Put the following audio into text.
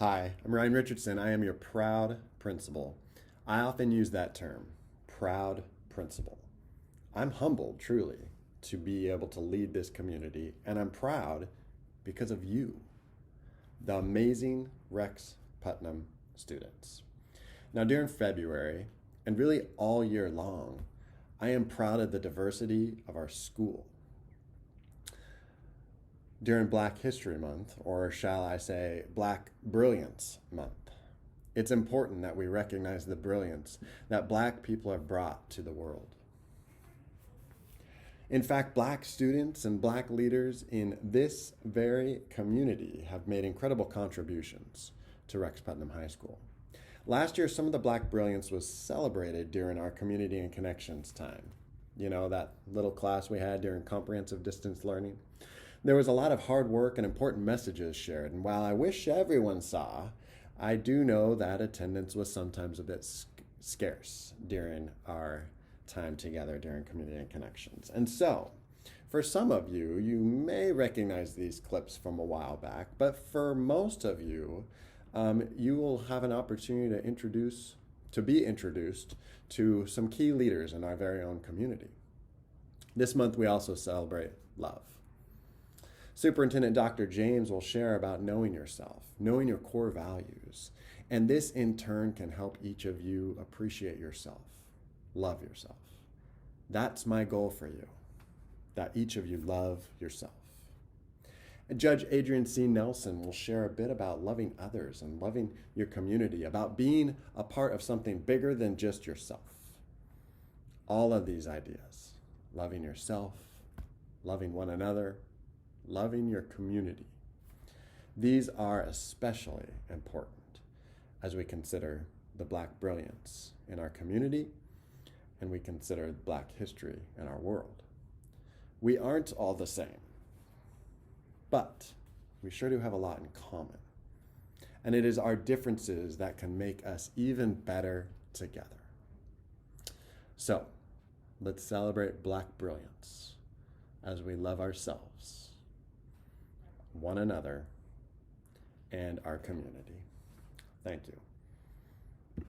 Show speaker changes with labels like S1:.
S1: Hi, I'm Ryan Richardson. I am your proud principal. I often use that term, proud principal. I'm humbled, truly, to be able to lead this community, and I'm proud because of you, the amazing Rex Putnam students. Now, during February, and really all year long, I am proud of the diversity of our school. During Black History Month, or shall I say Black Brilliance Month, it's important that we recognize the brilliance that Black people have brought to the world. In fact, Black students and Black leaders in this very community have made incredible contributions to Rex Putnam High School. Last year, some of the Black brilliance was celebrated during our Community and Connections time. You know, that little class we had during comprehensive distance learning. There was a lot of hard work and important messages shared, and while I wish everyone saw, I do know that attendance was sometimes a bit scarce during our time together during Community and Connections. And so, for some of you, you may recognize these clips from a while back, but for most of you, you will have an opportunity to be introduced to some key leaders in our very own community. This month, we also celebrate love. Superintendent Dr. James will share about knowing yourself, knowing your core values, and this in turn can help each of you appreciate yourself, love yourself. That's my goal for you, that each of you love yourself. And Judge Adrian C. Nelson will share a bit about loving others and loving your community, about being a part of something bigger than just yourself. All of these ideas, loving yourself, loving one another, loving your community. These are especially important as we consider the Black brilliance in our community and we consider Black history in our world. We aren't all the same, but we sure do have a lot in common. And it is our differences that can make us even better together. So, let's celebrate Black brilliance as we love ourselves, one another, and our community. Thank you.